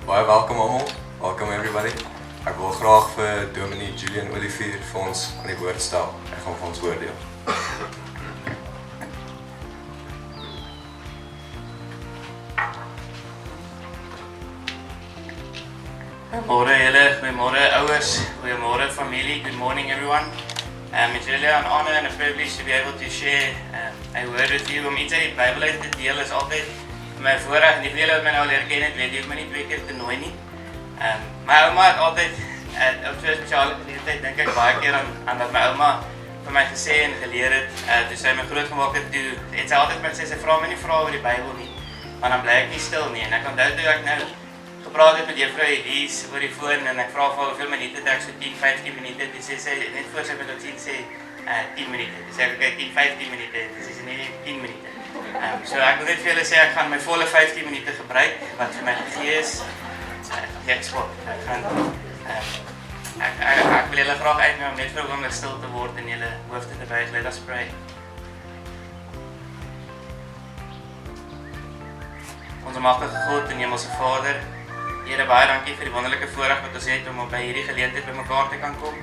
Baie welkom almal. Welcome everybody. Ek wil graag vir Dominee Julian Olivier vir ons aan die woord stel. Hy gaan vir ons oordeel. Goeiemôre julle, goeiemôre ouers, goeiemôre familie, good morning everyone. It's really an honor and a privilege to be able to share a word with you. Om iets uit die Bybel uit te deel is altyd my voorreg. En die julle wat my nou leer ken het, weet jy, ek my nie 2 keer te nooi nie. My ouma het altyd, op so'n spesiale geleentheid, dink ek baie keer aan dat my ouma vir my gesê en geleer het, toe sy my groot gemaak het, toe het sy altyd met sy vra my nie vra oor die Bybel nie, maar dan bly ek nie stil nie. En ek onthou toe ek nou gepraat het met juffrou Elise oor die foon en ek vra vir hoeveel minute het ek so 10, 15 minute, toe sê sy, net voor sy met ons sê 10 minute, toe sê ek okay, 10, 15 minute, toe sê sy nie 10 minute. So ek wil net vir julle sê, ek gaan my volle 15 minute gebruik, wat vir my gegee is, ek wil julle graag uitnooi om net vir 'n oomblik stil te word en julle hoofde te buig. Let us pray. Onze magtige God en Hemelse Vader, Here, baie dankie vir die wonderlike voorreg wat ons het om by hierdie geleentheid by mekaar te kan kom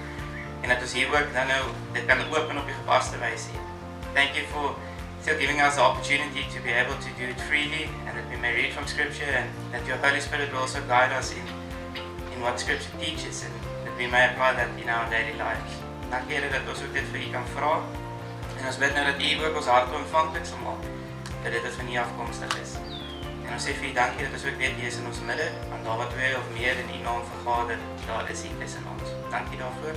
en dat ons hier ook dan nou dit kan open op die gepaste wyse. Thank you for still giving us the opportunity to be able to do it freely and that we may read from Scripture and that your Holy Spirit will also guide us in what Scripture teaches and that we may apply that in our daily lives. Dankie Here dat ons ook dit vir U kan vra en ons bid nou dat U ook ons harte ontvanklik sal maak, dat dit van U afkomstig is. En ons sê vir U dankie dat ons ook weet U is in ons midde, want daar wat 2 of meer in U naam vergader, daar is U tussen ons. Dankie daarvoor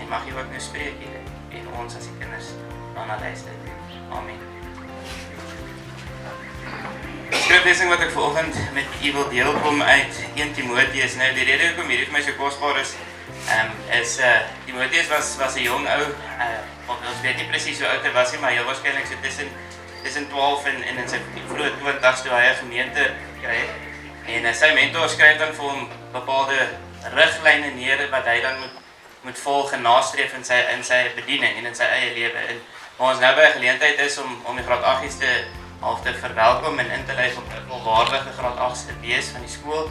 en mag U ook nou spreek Here en ons as die kinders daarna luister. Amen. Die skriflesing wat ek vanoggend met U wil deel kom uit 1 Timoteus. Nou die rede hoekom hierdie vir my so kosbaar is Timoteus was 'n jong ou, ons weet nie presies hoe oud hy was nie, maar heel waarskynlik so tussen 12 en in sy vroeë 20's toe hy 'n gemeente kry het. En sy mentor skryf dan vir hom bepaalde riglyne neer wat hy dan moet volg en nastreef in sy bediening en in sy eie lewe. En waar ons nou by 'n geleentheid is om die graad 8's te verwelkom en in te lei op 'n volwaardige graad 8's te wees van die skool,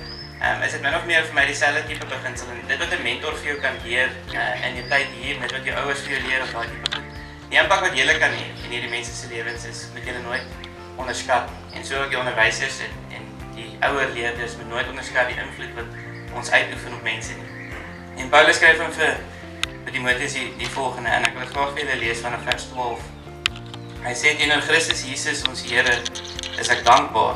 is dit min of meer vir my dieselfde tipe beginsel. En dit wat 'n mentor vir jou kan leer in jou tyd hier, met wat jou ouers vir jou leer of daai tipe goed. Die impak wat julle kan hê in hierdie mense se lewens is moet julle nooit onderskat. En so ook die onderwysers en die ouer leerders moet nooit onderskat die invloed wat ons uitoefen op mense nie. En Paulus skryf dan vir Timoteus die volgende, en ek wil dit graag vir julle lees vanaf vers 12. Hy sê teenoor Christus Jesus ons Here is ek dankbaar.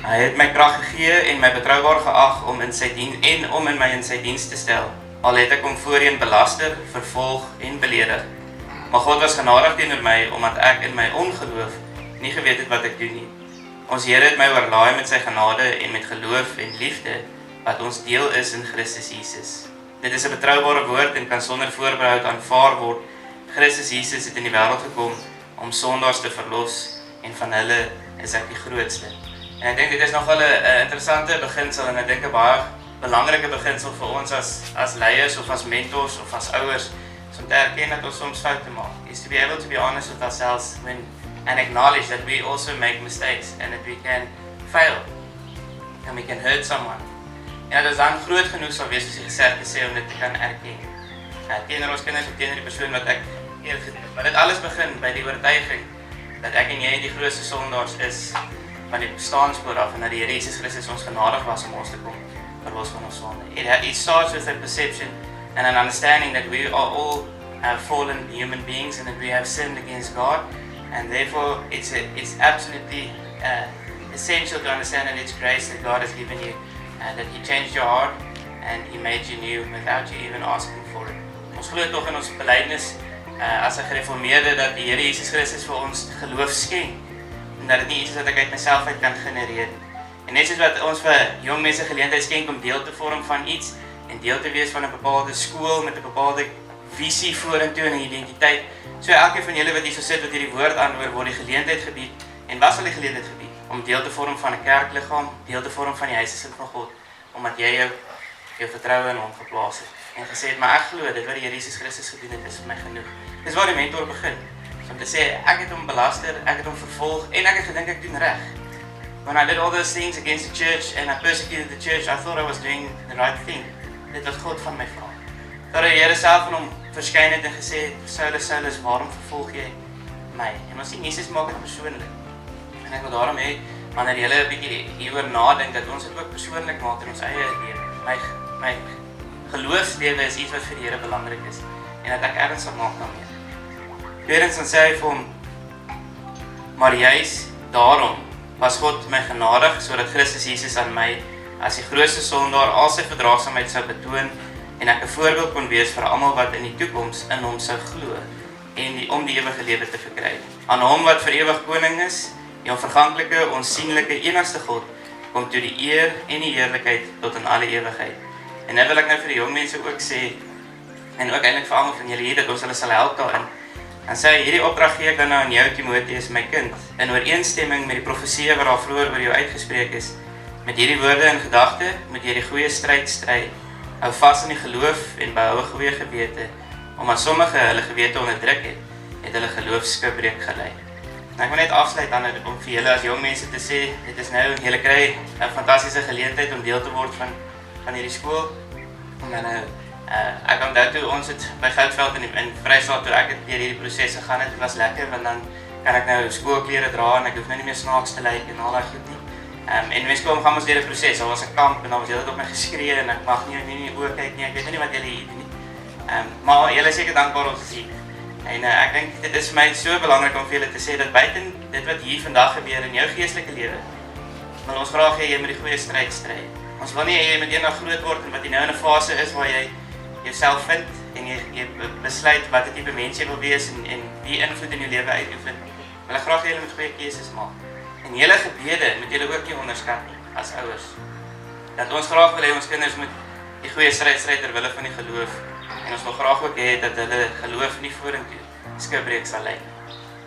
Hy het my krag gegee en my betroubaar geag om in my in sy diens te stel. Al het ek hom voorheen belaster, vervolg en beledig. Maar God was genadig teenoor my, omdat ek in my ongeloof nie geweet het wat ek doen nie. Ons Here het my oorlaai met sy genade en met geloof en liefde, wat ons deel is in Christus Jesus. Dit is 'n betroubare woord en kan sonder voorbehoud aanvaar word. Christus Jesus het in die wêreld gekom om sondaars te verlos en van hulle is ek die grootste. En ek dink dit is nogal 'n interessante beginsel en ek dink 'n baie belangrike beginsel vir ons as leiers of as mentors of as ouers, om te erken dat ons soms foute maak. Is to be able to be honest with ourselves and acknowledge that we also make mistakes and that we can fail and we can hurt someone. En dat ons dan groot genoeg sal wees, soos die gesegde sê, om dit te kan erken. Teenoor ons kinders of teenoor die persoon wat ek eer gedoen. Maar dit alles begin by die oortuiging dat ek en jy die grootste sondaars is van die bestaanspoor af en dat die Here Jesus Christus ons genadig was om ons te kom verlos van ons sonde. It starts with a perception and an understanding that we are all fallen human beings and that we have sinned against God, and therefore it's absolutely essential to understand that it's grace that God has given you, and that He changed your heart and He made you new without you even asking for it. Ons glo tog in ons belydenis as 'n gereformeerde dat die Here Jesus Christus vir ons geloof skenk en dat dit nie iets is wat ek uit myself uit kan genereer. En net soos wat ons vir jong mense geleentheid skenk om deel te vorm van iets en deel te wees van 'n bepaalde skool met 'n bepaalde visie vorentoe en 'n identiteit. So elkeen van julle wat hier so sit wat hierdie woord aanhoor, word die geleentheid gebied en was al die geleentheid gebied om deel te vorm van 'n kerkliggaam, deel te vorm van die huisgesin van God, omdat jy jou vertroue in hom geplaas het en gesê het, maar ek glo dit wat die Here Jesus Christus gedoen het is vir my genoeg. Dis waar die mentor begin. So om te sê ek het hom belaster, ek het hom vervolg en ek het gedink ek doen reg. when I did all those things against the church and I persecuted the church, I thought I was doing the right thing. Dit wat God van my vra. Dat die Here self van hom verskyn het en gesê het, Saulus, waarom vervolg jy my? En ons sien Jesus maak dit persoonlik. En ek wil daarom hê, wanneer julle 'n bietjie hieroor nadink, dat ons dit ook persoonlik maak in ons eie lewe. My geloofslewe is iets wat vir die Here belangrik is en dat ek erns sal maak daarmee. Tweedens dan sê hy vir hom, maar juis daarom was God my genadig, sodat Christus Jesus aan my as die grootste sondaar al sy verdraagsaamheid sou betoon en ek 'n voorbeeld kon wees vir almal wat in die toekoms in hom sou glo en om die ewige lewe te verkry. Aan hom wat vir ewig koning is, die onverganklike, onsienlike, enigste God, kom toe die eer en die heerlikheid tot in alle ewigheid. En nou wil ek nou vir die jong mense ook sê, en ook eintlik vir almal van julle hier, dat ons hulle sal help daarin. En sê, hierdie opdrag gee ek dan nou aan jou, Timoteus, my kind, in ooreenstemming met die profeseë wat daar vroeër oor jou uitgespreek is. Met hierdie woorde in gedagte, moet jy die goeie stryd stry, hou vas in die geloof en behou 'n goeie gewete, omdat sommige hulle gewete onderdruk het hulle geloofsskipbreek gelei. En ek wil net afsluit dan om vir julle as jong mense te sê, dit is nou, julle kry 'n fantastiese geleentheid om deel te word van hierdie skool. En dan ek onthou toe ons het by Goudveld in Vrystaat toe ek het deur hierdie proses gegaan het, was lekker want dan kan ek nou skoolklere dra en ek hoef nou nie meer snaaks te lyk en al daai goed nie. En mense kom gaan ons deur 'n proses. Daar was 'n kamp en dan was heeltyd op my geskree en ek mag nie in die oë kyk nie. Ek weet nie wat julle hier doen nie. Maar julle is seker dankbaar om te sien. En ek dink dit is vir my so belangrik om vir julle te sê dat buiten dit wat hier vandag gebeur in jou geestelike lewe, wil ons graag hê jy moet die goeie stryd stry. Ons wil nie hê jy moet eendag groot word en wat jy nou in 'n fase is waar jy jouself vind en jy besluit watter tipe mens jy wil wees en wie invloed in jou lewe uitoefen. Wil ek graag hê julle moet goeie keuses maak. En julle gebede moet julle ook nie onderskat nie as ouers. Dat ons graag wil hê ons kinders moet die goeie stryd stry ter wille van die geloof. En ons wil graag ook hê dat hulle geloof nie vorentoe skipbreek sal lei.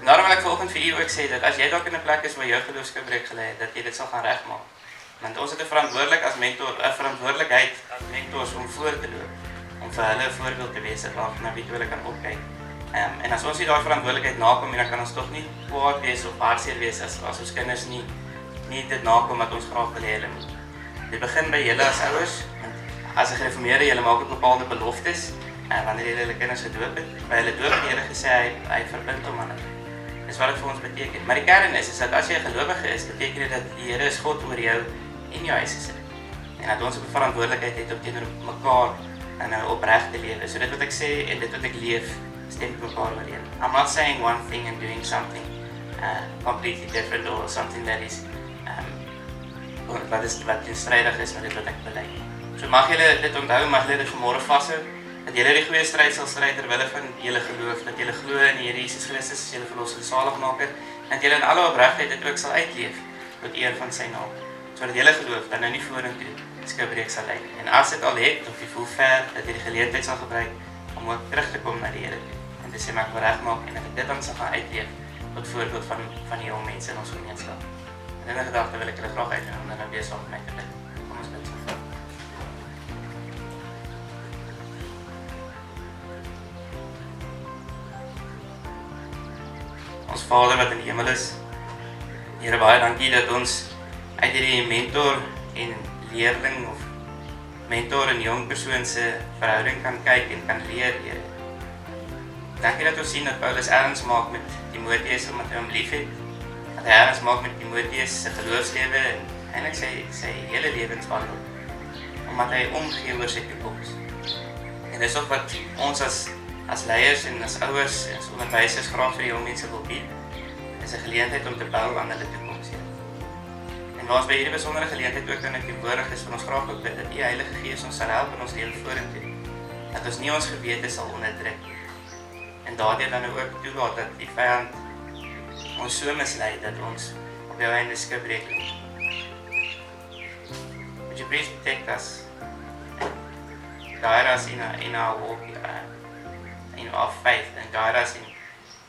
En daarom wil ek vanoggend vir u ook sê dat as jy dalk in 'n plek is waar jou geloof skipbreek gelei het, dat jy dit sal gaan regmaak. Want ons het 'n verantwoordelikheid as mentors om voor te loop, om vir hulle 'n voorbeeld te wees na wie hulle kan opkyk. En as ons nie daai verantwoordelikheid nakom, dan kan ons tog nie kwaad wees of hartseer wees as ons kinders nie dit nakom wat ons graag wil hê hulle moet. Dit begin by julle as ouers, want as 'n gereformeerde, julle maak ook bepaalde beloftes, wanneer julle hulle kinders gedoop het. By hulle doop het die Here gesê hy verbind hom aan hulle. Dis wat dit vir ons beteken. Maar die kern is dat as jy 'n gelowige is, beteken dit dat die Here is God oor jou en jou huis gesit. En dat ons 'n verantwoordelikheid het om teenoor mekaar en 'n opregte lewe. So dit wat ek sê en dit wat ek leef, stem mekaar ooreen. I'm not saying one thing and doing something completely different or something that is wat teenstrydig is met dit wat ek bely. So mag julle dit onthou, mag julle dit vanmôre vashou, dat julle die goeie stryd sal stry ter wille van julle geloof, dat julle glo in die Here Jesus Christus as julle verlosser en saligmaker, en dat julle in alle opregtheid dit ook sal uitleef tot eer van sy naam. Sodat julle geloof dan nou nie vorentoe skipbreek sal lei. En as dit al het of jy voel ver, dat jy die geleentheid sal gebruik om ook terug te kom na die Here toe. En te sê maar ek wil regmaak en dat ek dit dan sal gaan uitleef tot voorbeeld van die jong mense in ons gemeenskap. En in 'n gedagte wil ek julle graag uitnooi om dan nou weer saam met my te bid. Kom ons bid saam. Ons Vader wat in die hemel is, Here, baie dankie dat ons uit hierdie mentor en leerling of mentor en jong persoon se verhouding kan kyk en kan leer, Here. Dankie dat ons sien dat Paulus erns maak met Timoteus omdat hy hom liefhet. Dat hy erns maak met Timoteus se geloofslewe en eintlik sy hele lewenswandel. Omdat hy omgee oor sy toekoms. En dis ook wat ons as leiers en as ouers en as onderwysers graag vir die jong mense wil bied. Is 'n geleentheid om te bou aan hulle toekoms. En waar ons by hierdie besondere geleentheid ook dan teenwoordig is, van ons graag ook bid dat die Heilige Gees ons sal help in ons lewe vorentoe. Dat ons nie ons gewete sal onderdruk. En daardeur dan ook toelaat dat die vyand ons so mislei dat ons op jou einde skipbreek loop. Would you please protect us? Guide us in our walk, in our faith, and guide us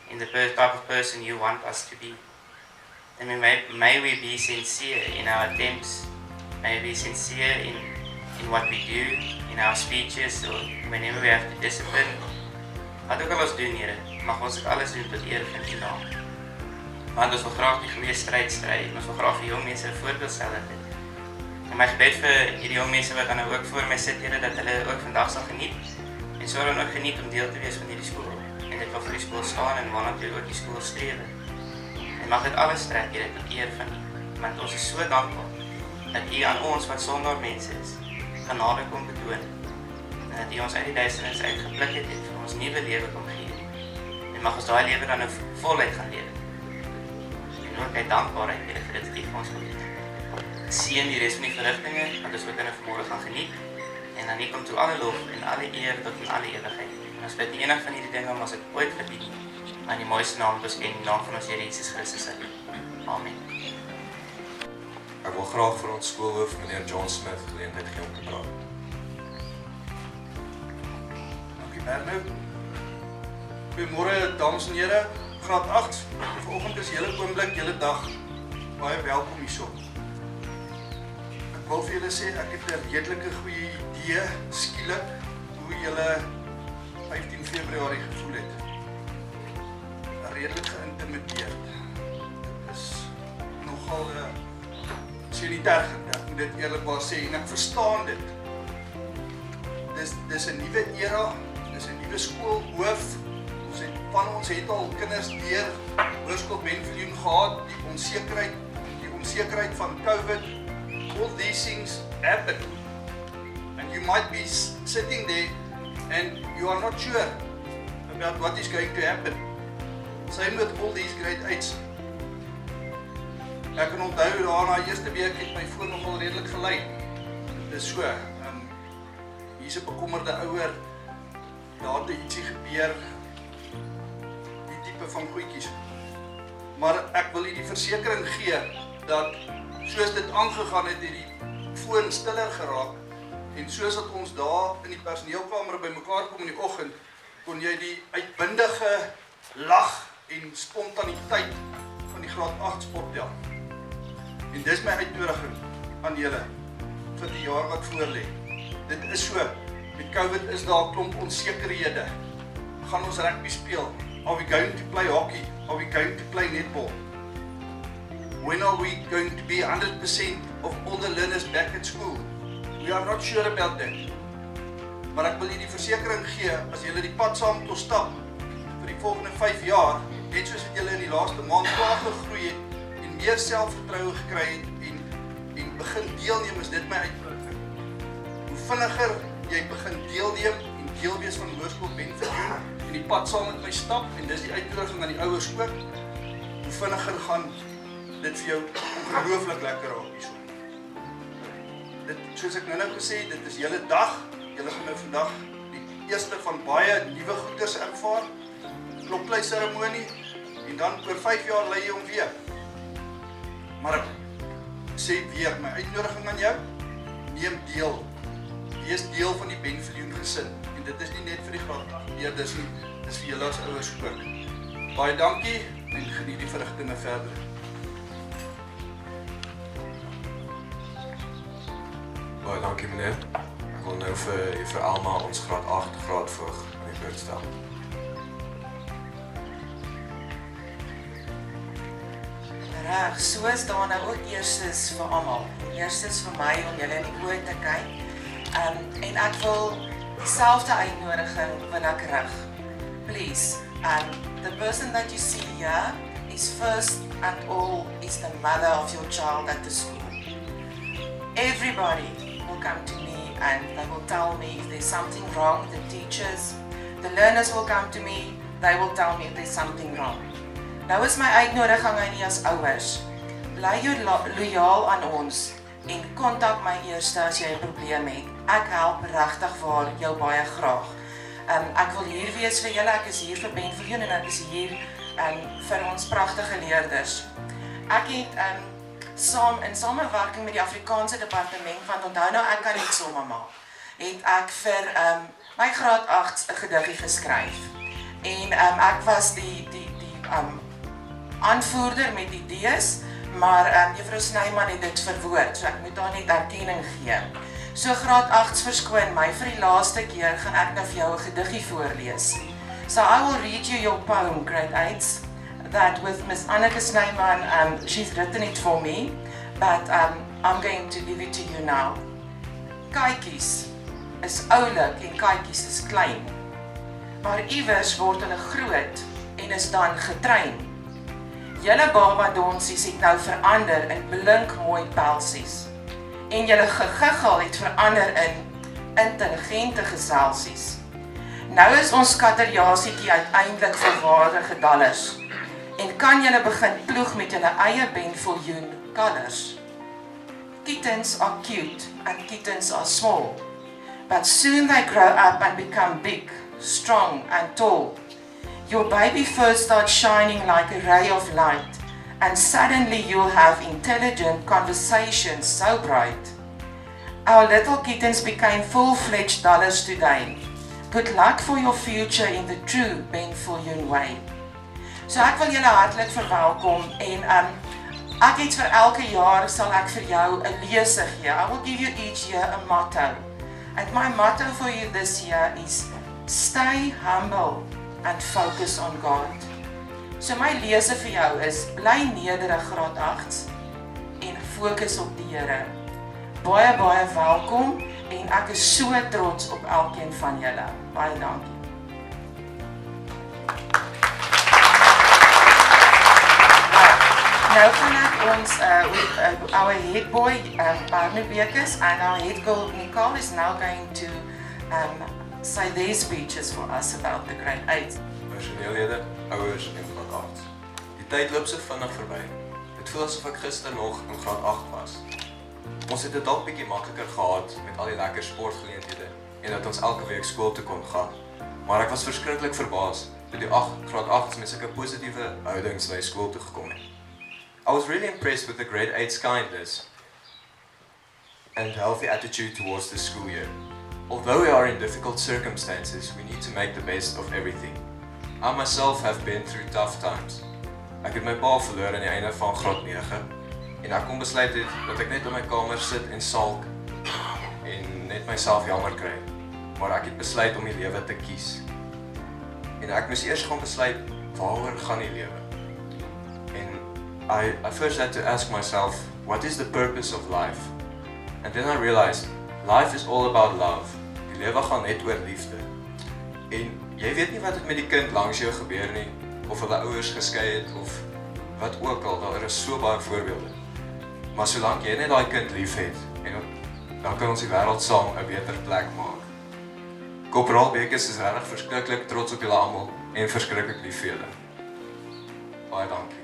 in the type of person you want us to be. And may we be sincere in our attempts. May we be sincere in what we do, in our speeches, or whenever we have to discipline. Wat ook al ons doen, Here, mag ons dit alles doen tot eer van U naam. Want ons wil graag die goeie stryd stry, en ons wil graag vir jong mense 'n voorbeeld stel dat dit. En my gebed vir hierdie jong mense wat dan nou ook voor my sit, Here, dat hulle ook vandag sal geniet, en sou dan ook geniet om deel te wees van hierdie skool, en dit wat vir die skool staan, en waarna toe ook die skool strewe. En mag dit alles trek, Here, tot eer van U, want ons is so dankbaar, dat U aan ons wat sonder mense is, genade kom betoon, en dat U ons uit die duisternis uitgepluk het, vir ons nuwe lewe kom gee, en mag ons daai lewe dan nou voluit gaan lewe. En ook uit dankbaarheid, Here, vir dit wat U vir ons wil doen. Seën die res van die verrigtinge, dat ons ook in vanmôre gaan geniet, en dan kom toe alle lof en alle eer tot in alle ewigheid. En ons bid nie enig van hierdie dinge om ons dit ooit verdien, maar in die mooiste naam wat ons ken, in die naam van ons Here Jesus Christus. Amen. Ek wil graag vir ons skoolhoof, meneer John Smith, geleentheid gee om te praat. Dankie Bernhard. Goeiemôre dames en here, graad 8. Vanoggend is julle oomblik, julle dag. Baie welkom hierso. Ek wil vir julle sê ek het 'n redelike goeie idee skielik hoe julle 15 Februarie gevoel het. Redelik geïntimideerd. Dit is nogal nie tergend, ek moet dit eerlikwaar sê, en ek verstaan dit. Dis 'n nuwe era, dis 'n nuwe skoolhoof. Van ons het al kinders deur Hoërskool Ben Viljoen gehad, die onsekerheid van COVID, all these things happen. And you might be sitting there and you are not sure about what is going to happen. Same with all these grade 8s. Ek kan onthou daarna eerste week het my foon nogal redelik gelei. Dit is so, hier's 'n bekommerde ouer, daar het ietsie gebeur, van goedjies. Maar ek wil die versekering gee dat soos dit aangegaan het die foon stiller geraak en soos dat ons daar in die personeelkamer bymekaar kom in die oggend, kon jy die uitbundige lag en spontaniteit van die graad 8 sporttel. En dis my uitnodiging aan julle vir die jaar wat voorlê. Dit is so, met COVID is daar 'n klomp onsekerhede. Gaan ons rugby speel? Are we going to play hockey? Are we going to play netball? When are we going to be 100% of all the learners back at school? We are not sure about that. Maar ek wil julle die versekering gee, as julle die pad saam met ons stap, vir die volgende 5 jaar, net soos wat julle in die laaste maand klaar gegroei het, en meer selfvertroue gekry het, en begin deelneem, is dit my uitnodiging. Hoe vinniger jy begin deelneem, en deel wees van Hoërskool Ben Viljoen, en die pad saam met my stap, en dis die uitnodiging aan die ouers ook, hoe vinniger gaan dit vir jou ongelooflik lekker raak hierso. Dit, soos ek nou gesê, dit is julle dag, julle gaan nou vandag die eerste van baie nuwe goeders ervaar, Klokluiseremonie, en dan oor 5 jaar lei jy hom weer. Maar ek sê weer, my uitnodiging aan jou, neem deel, wees deel van die Ben Viljoen gesin, en dit is nie net vir die graad 8 leerders nie, dis vir julle as ouers ook. Baie dankie, en geniet die verrigtinge verder. Baie dankie meneer. Ek wil nou vir juffrou Alma ons graad 8 graadvoog aan die woord stel. Reg, so is daar nou ook eerstes vir almal. Eerstes vir my om julle in die oë te kyk. En ek wil dieselfde uitnodiging wil ek rig. Please, the person that you see here is first and all is the mother of your child at the school. Everybody will come to me and they will tell me if there's something wrong. The teachers, the learners will come to me, they will tell me if there's something wrong. Nou is my uitnodiging aan julle as ouers. Bly jou loyaal aan ons en kontak my eerste as jy 'n probleem het. Ek help regtig waar jou baie graag. Ek wil hier wees vir julle, ek is hier vir Ben Viljoen en ek is hier vir ons pragtige leerders. Ek het in samewerking met die Afrikaanse departement, want onthou nou ek kan net somme maak, het ek vir my graad 8 'n gediggie geskryf. En ek was die aanvoerder met idees, maar juffrou Snyman het dit verwoord, so ek moet daar net erkenning gee. So graad 8's verskoon my, vir die laaste keer gaan ek nou vir jou 'n gediggie voorlees. So I will read you your poem, grade 8's. that with Miss Anneke Snyman, she's written it for me, but I'm going to give it to you now. Katjies is oulik en katjies is klein, maar iewers word hulle groot en is dan getrein. Julle babadonsies het nou verander in blink mooi pelsies, en julle gegiggel het verander in intelligente geselsies. Nou is ons katterjasiekie uiteindelik volwaardige dollars, en kan julle begin ploeg met julle eie Ben Viljoen colours. Kittens are cute and kittens are small, but soon they grow up and become big, strong and tall. Your baby first starts shining like a ray of light, and suddenly you'll have intelligent conversations so bright. Our little kittens became full-fledged dollars today. Good luck for your future in the true Ben Viljoen way. So ek wil julle hartlik verwelkom en ek het vir elke jaar sal ek vir jou 'n lese gee. I will give you each year a motto. And my motto for you this year is stay humble and focus on God. So my lese vir jou is bly nederig graad 8 en fokus op die Here. Baie welkom en ek is so trots op elkeen van julle. Baie dankie. Nou gaan ek ons our head boy Barnabekes and our head girl Nicole is now going to say their speeches for us about the grade 8. Personeellede, ouers en graad 8. Die tyd loop so vinnig verby. Dit voel asof ek gister nog in graad 8 was. Ons het dit dalk bietjie makliker gehad met al die lekker sportgeleenthede en dat ons elke week skool toe kon gaan. Maar ek was verskriklik verbaas toe die graad 8's met sulke positiewe houdings na die skool toe gekom het. I was really impressed with the grade 8's kindness and healthy attitude towards the school year. Although we are in difficult circumstances, we need to make the best of everything. I myself have been through tough times. Ek het my pa verloor aan die einde van graad 9 en ek kon besluit het dat ek net in my kamer sit en salk en net myself jammer kry. Maar ek het besluit om die lewe te kies. En ek moes eers gaan besluit waaroor gaan die lewe. En I first had to ask myself, what is the purpose of life? And then I realized, life is all about love. Die lewe gaan net oor liefde. En jy weet nie wat het met die kind langs jou gebeur nie, of hulle ouers geskei het, of wat ook al, daar is so baie voorbeelde. Maar solank jy net daai kind lief het, en dan kan ons die wêreld saam 'n beter plek maak. Korporaal Bekes is regtig verskriklik trots op julle almal en verskriklik lief vir julle. Baie dankie.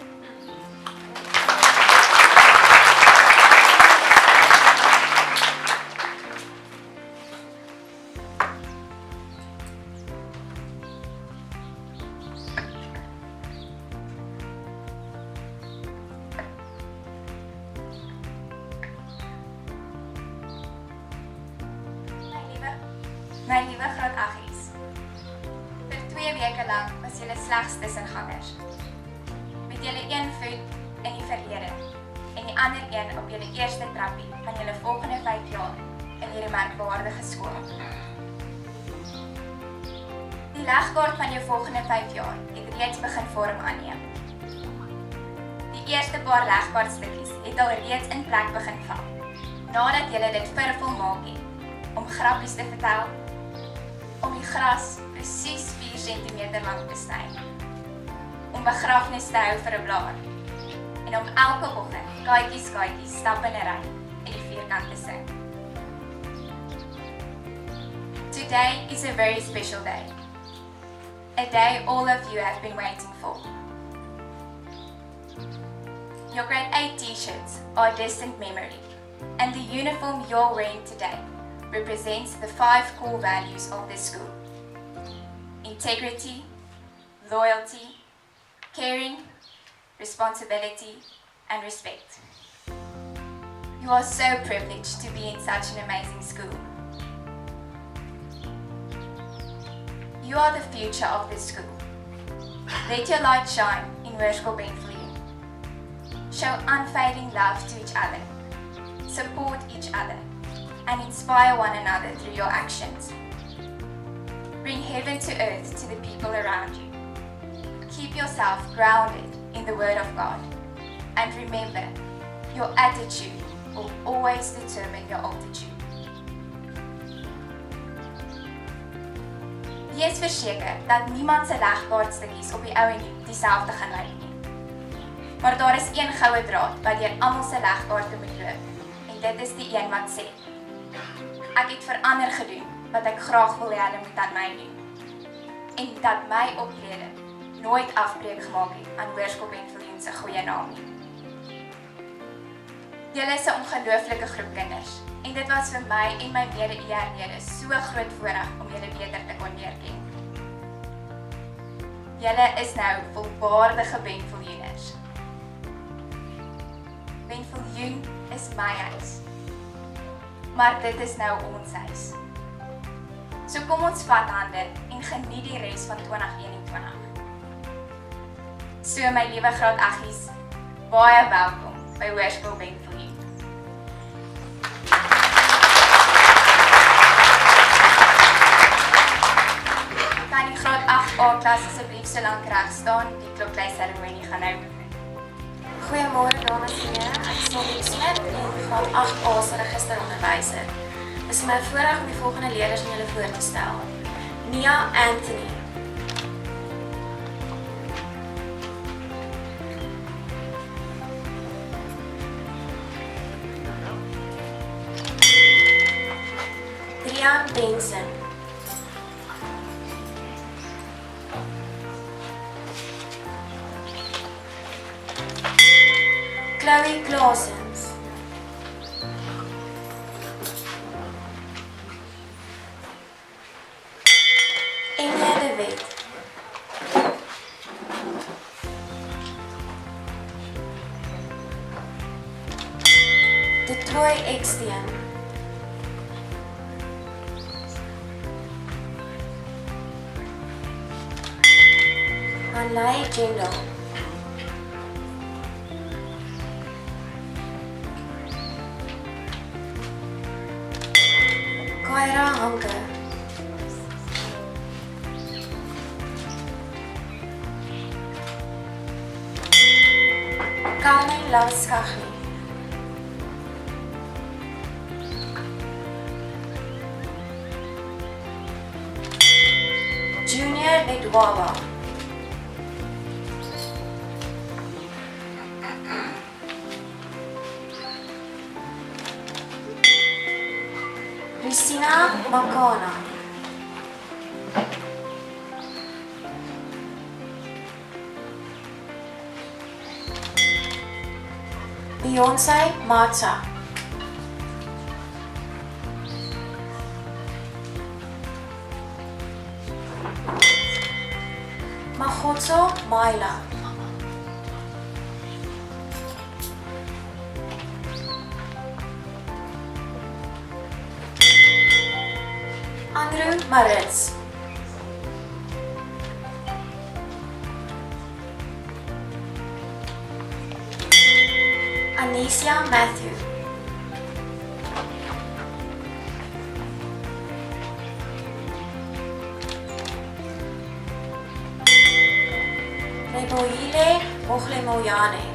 My liewe graad 8's. Vir 2 weke lang was julle slegs tussengangers. Met julle een voet in die verlede en die ander een op julle eerste trappie van julle volgende 5 jaar in hierdie merkwaardige skool. Die legkaart van jou volgende 5 jaar het reeds begin vorm aanneem. Die eerste paar legkaartstukkies het al reeds in plek begin val, nadat julle dit vervolmaak het om grappies te vertel, om die gras presies 4 centimeter lang te sny, om begrafnis te hou vir 'n blaar, en om elke oggend katjies stap in 'n ry en die vierkant te sing. Today is a very special day. A day all of you have been waiting for. Your grade 8 t-shirts are a distant memory, and the uniform you're wearing today represents the 5 core values of this school: integrity, loyalty, caring, responsibility, and respect. You are so privileged to be in such an amazing school. You are the future of this school. Let your light shine in Hoërskool Ben Viljoen. Show unfading love to each other, support each other, and inspire one another through your actions. Bring heaven to earth to the people around you. Keep yourself grounded in the Word of God. And remember, your attitude will always determine your altitude. Wees verseker dat niemand se legkaartstukkies op die ou en dieselfde gaan lyk nie. Maar daar is een goue draad wat deur almal se legkaarte moet loop. En dit is die een wat sê: ek het verander gedoen wat ek graag wil hê hulle moet aan my doen. En dat my optrede nooit afbreek gemaak het aan Hoërskool Ben Viljoen se goeie naam nie. Julle is 'n ongelooflike groep kinders en dit was vir my en my mede-IR-lede so groot voorreg om julle beter te kon leer ken. Julle is nou volwaardige Ben Viljoeners. Ben Viljoen is my huis, maar dit is nou ons huis. So kom ons vat hande en geniet die res van 2021. So my liewe graad 8's, baie welkom by Hoërskool Ben Viljoen. Kan die graad 8A klas asseblief so lank reg staan, die Klokluiseremonie gaan nou. Goeiemôre dames en here, ek is Julian Olivier en graad 8A se registeronderwyser. Dit is my voorreg om die volgende leerders aan julle voor te stel. Nia Anthony, Julian Benson, Chloe Clausens, Enya de Wet, De Troy Eksteen, Hanlei Jendal, Kyra Hanke, Carmen Lauskagli, Junior Nedwaba, Christina Makana, Beyoncé Matsa, Magotso Maila, Andrew Maritz, Anisha Matthew, Reboile Moglemoyane,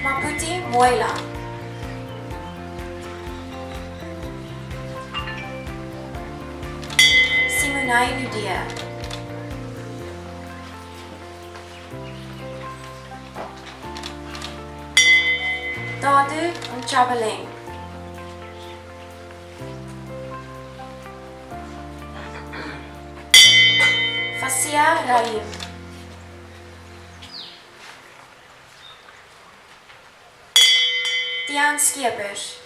Maputi Moila, Simonai Ludia, Dadu Mchabaleng, Fasia Raim, Tian Skeepers,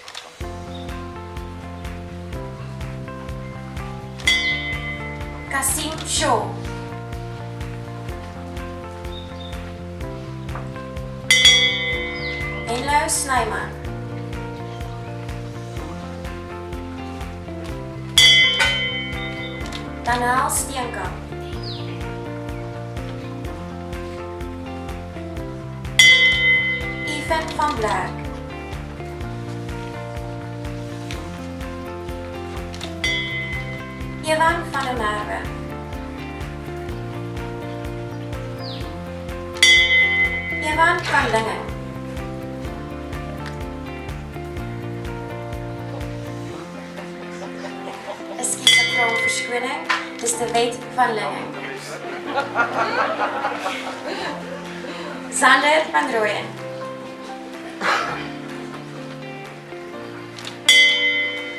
Kasim Shaw, Enlo Snyman, Daniel Steenkamp, Ethan van Blerk, Ewan van der Merwe. Ewan van Lingen. Ekskuus, ek vra om verskoning. Dis die wet van Lingen. Sander van Rooyen.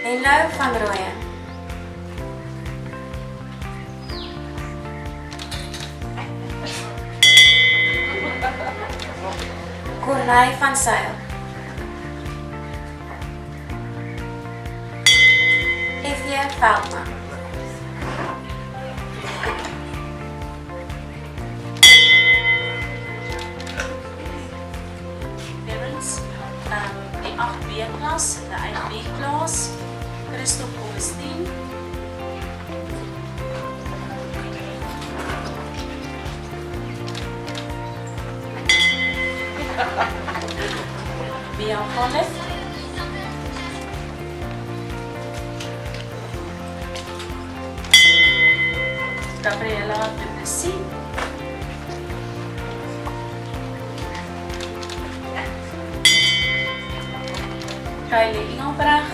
Henlo van Rooyen. Corneille van Sail. F.J. Veldman. Parents, die 8B klas, de 1B klas, Christophe Augustine. Bia Collett. Gabriela Duplessis. Kylie Engelbreg.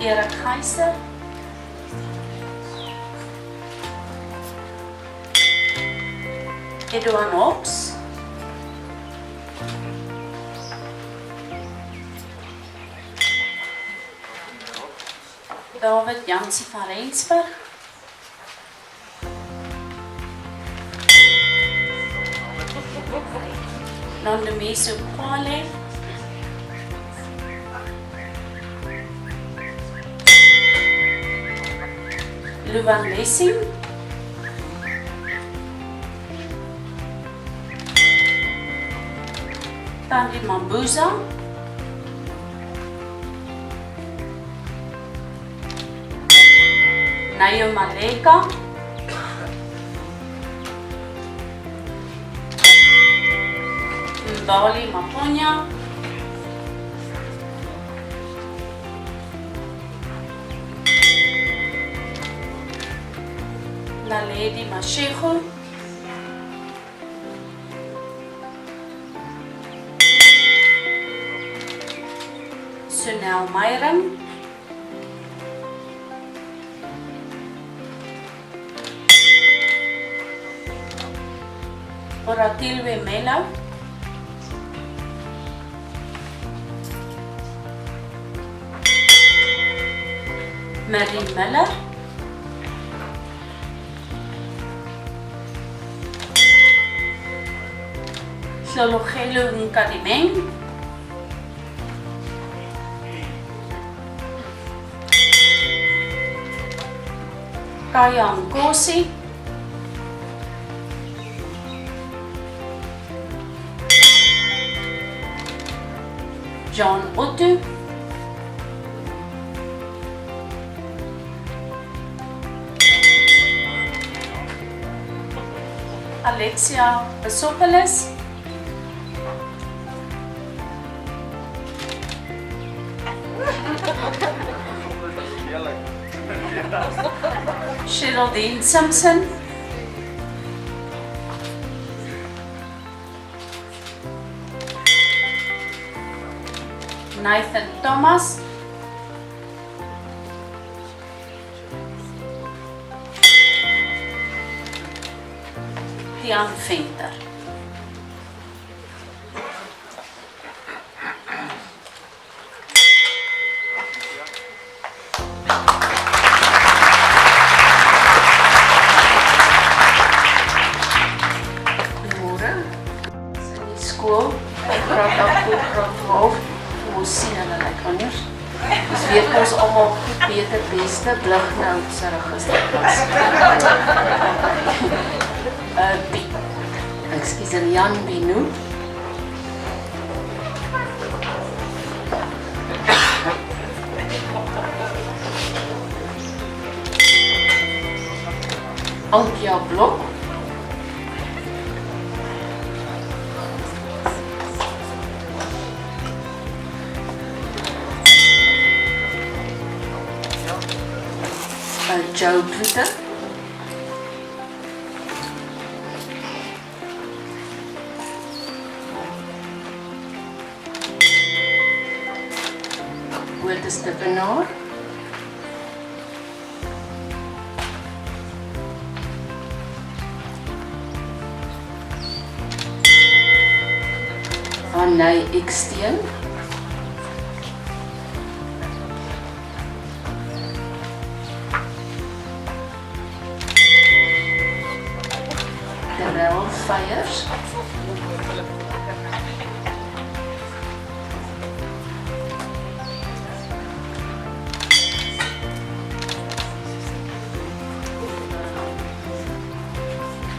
Erik Geiser. Edouard Hobbs. David Jansen van Rensburg. Nondemeso Kwale. Luvan Lessing. Tandi Mambuza. Nayo Maleka. Mbali Maponya. Naledi Mashego. Sunel Myron. Oratilwe Melo. Mary Miller. Hlologelo Nkadimeng. Kaya Nkosi. John Otto. Alexia Besopoulos. Geraldine Simpson. Nathan Thomas. Tian Venter. Weet ons allemaal goed beter beste blig nou sy register was. Piet. Ekskuus, en Jan Bino. Ankia Blok. Joe Ploete. Otis de Benaar. Annay Eksteen. Terrell Feyers.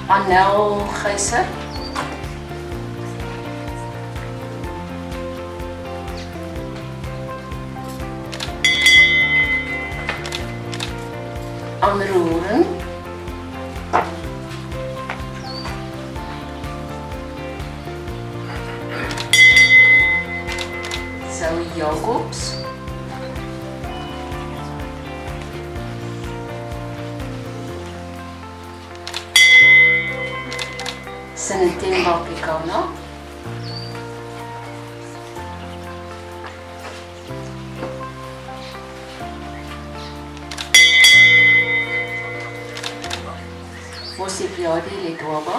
Annel Geyser. Anne Roeren. Zoe Jacobs. Senetemba Pekana. Mosipiadi Ledwaba.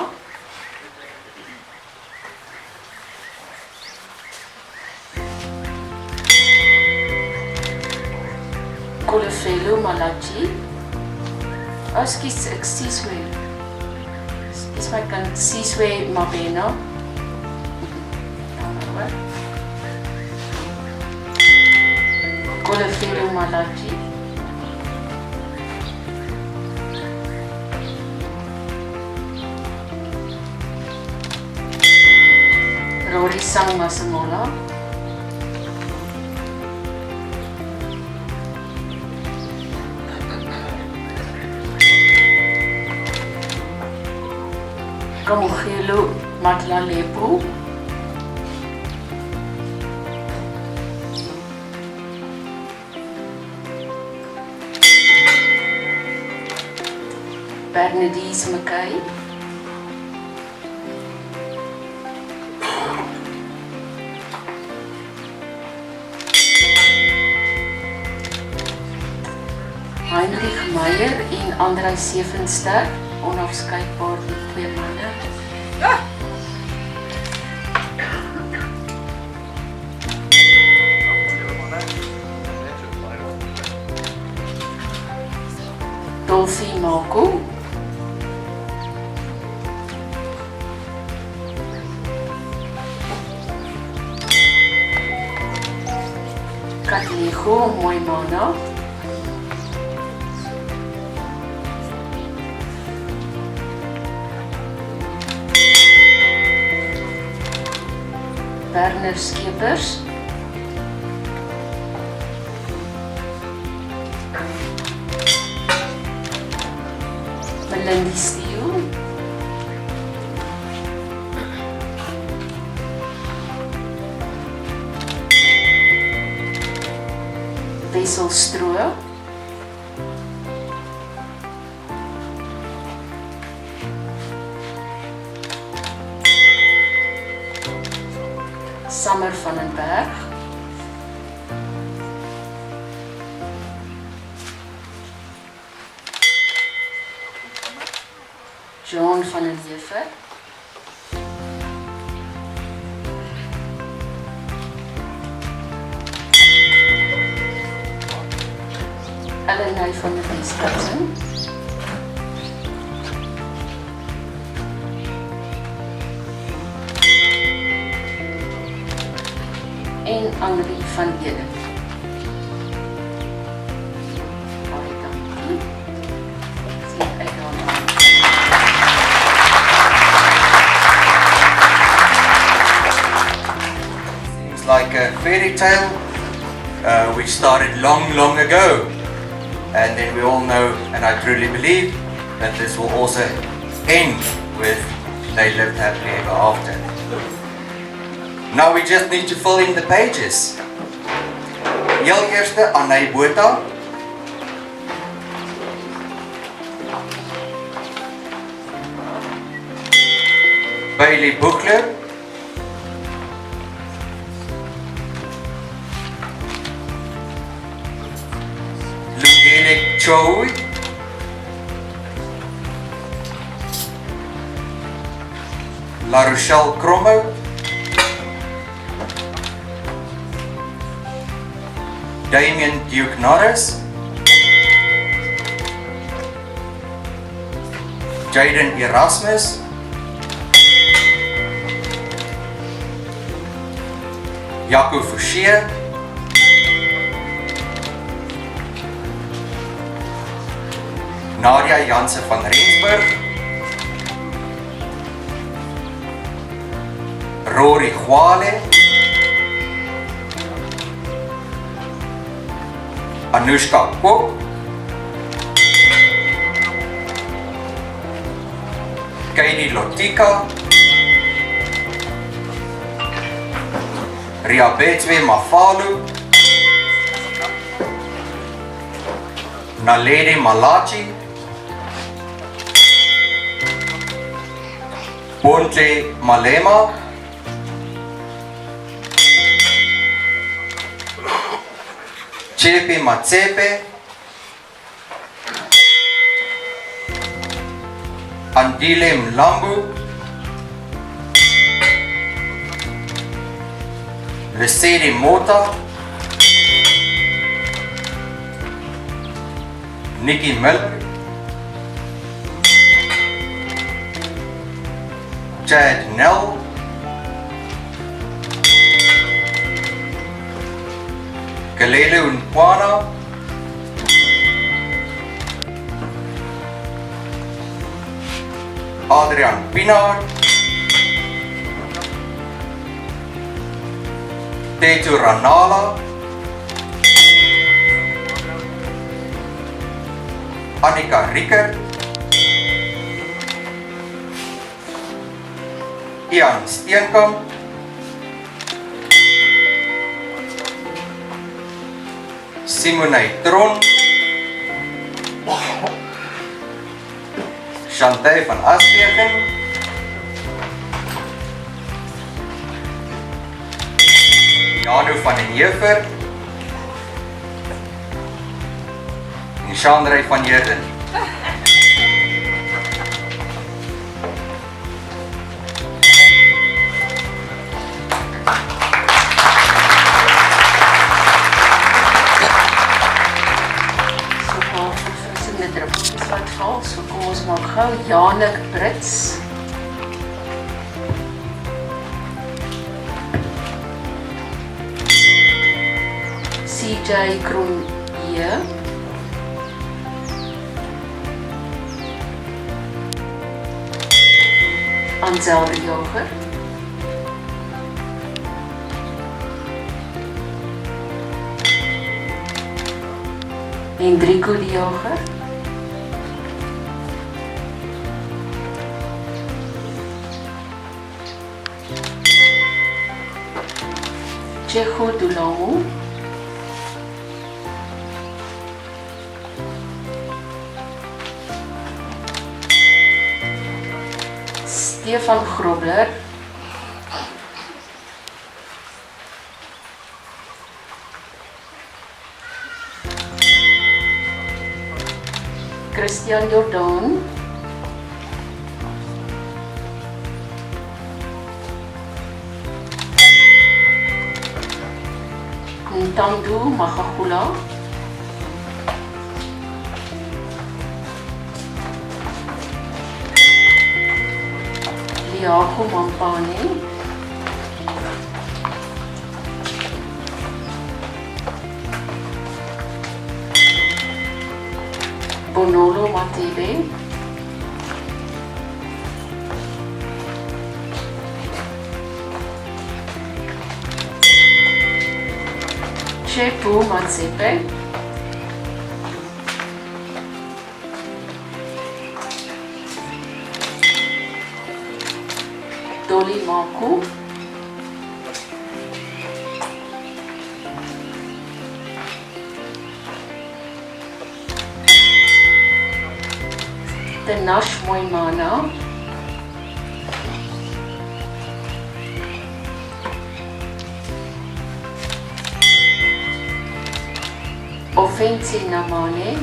Kolefelo Malachi. Ekskuus, ek sies weer. Dis my kind Siswe Mabena. Kolefelo Malachi. Rory Sang Masemola. Kamogelo Matlalepo. Bernadise McKay. Heinrich Meyer en Andrei Sevenster, onafskeidbaar die twee manne. Dolphy Mako. Katlego Moimana. Werner Skeepers. Melindy Steele. Wessel Stroo. Summer van den Berg. John van den Heever. Ellenay van den Westhuizen. En Annelie van Julle. Baie dankie. Sien uit daarna. Seems like a fairy tale which started long ago. And then we all know, and I truly believe, that this will also end with they lived happily ever after. Now we just need to fill in the pages. Heel eerste Annay Botha. Bailey Buchler, Lugenik Chow, La Rochelle Kromhout, Damien Duke Norris, Jaden Erasmus, Jaco Forsier, Nadia Janse van Rensburg, Rory Gwale, Anushka Kok, Katie Lotika, Riabetswe Mafalu, Naledi Malachi, Bontle Malema, Chepe Matsepe, Andile Mlambu, Lesedi Mota, Nikki Miller, Chad Nell, Kalele Unkwana, Adrian Pinar, Tetu Ranala, Annika Ricker, Ian Steenkamp, Simone Tron, Chantay van Aswegen, Janu van den Heever en Chandray van Heerden. So kom ons maak gou Janik Brits. CJ Kronje. Ansel de Jager. Hendrico de Jager. Checo Dulango, Stefan Grobler, Christian Jordan, Ntandu Magagula, Liago Mampane, Bonolo Matebe, Chepo Matsepe, Dolly Maku, Tenash Moimana, Offensi Namane,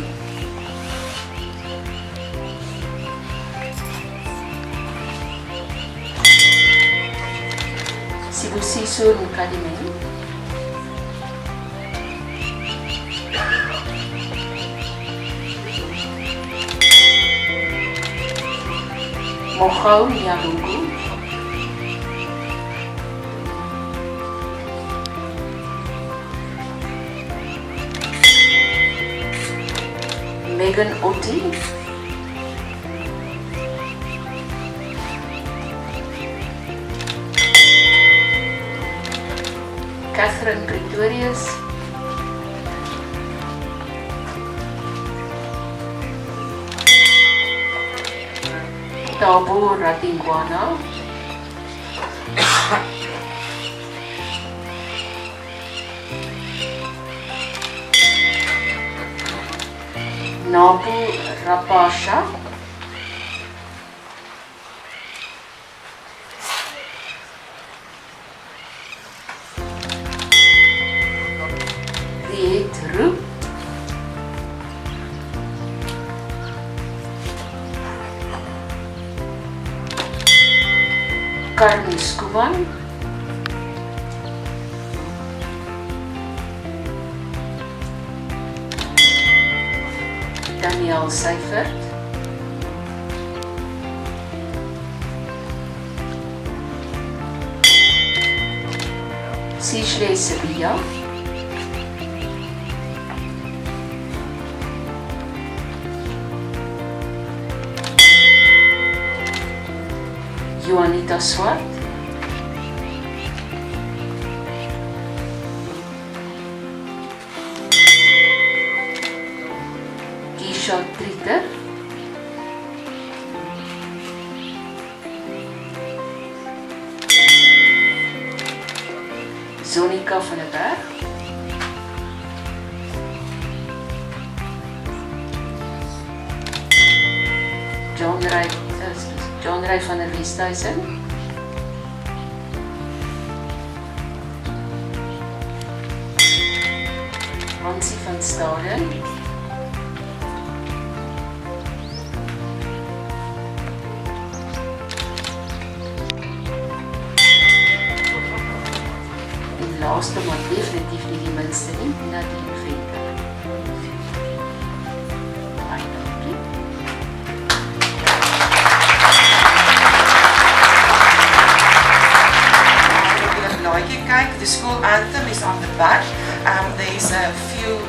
Sibusiso Nkadimen, Mohau Nyalungu, Megan Otti, Catherine Pretorius, Tabo Ratingwana, Nabu Rapasha, Riet Roep, Karni Skuban, Daniel Seifert, Sishle Sevilla, Juanita Swart, Kisha Trieter, Zonika van der Berg, John Ray van der Westhuizen, Hansie van Staden, en laaste maar definitief nie die minste nie, Nadine Venter. Baie dankie. The school anthem is on the back. There's a few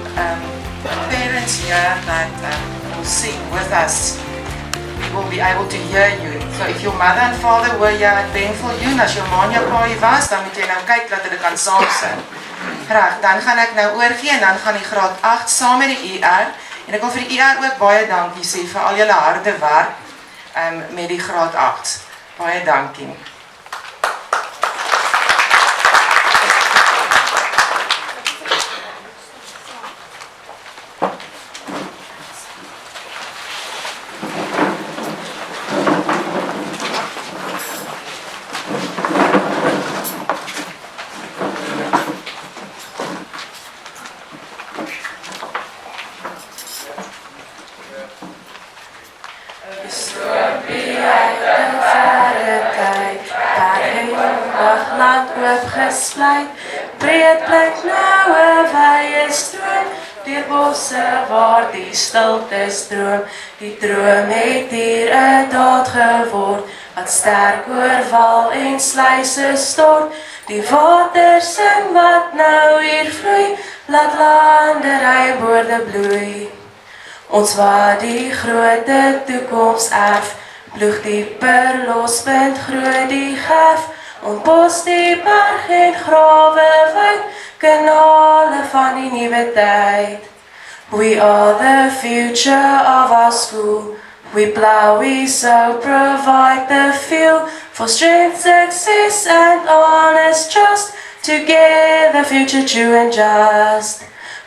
parents here that will sing with us. We will be able to hear you. So if your mother and father were here at Ben Viljoen, as jou ma en jou pa hier was, dan moet jy nou kyk dat hulle kan saam sing. Reg, dan gaan ek nou oorgee en dan gaan die graad 8 saam met die ER. En ek wil vir die ER ook baie dankie sê vir al julle harde werk met die graad 8. Baie dankie. Breedblik nou 'n wye stroom, deur bosse waar die stilte stroom. Die droom het hier 'n daad geword, wat sterk oor wal en sluise stort. Die water sing wat nou hier vloei, laat landeryboorde bloei. Ons wat die grote toekoms erf, ploeg dieper lospunt groei die gerf. Ontbos die berg en grawe wyd, kanale van die nuwe tyd. We are the future of our school. We plow, we sow, provide the fuel for strength, success and honest trust. Together future true and just.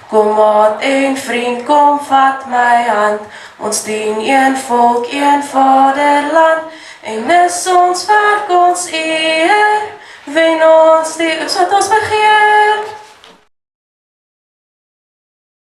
Kom maat en vriend, kom vat my hand. Ons dien een volk, een vaderland. En is ons werk ons eer. Wen ons die, wat ons begeer.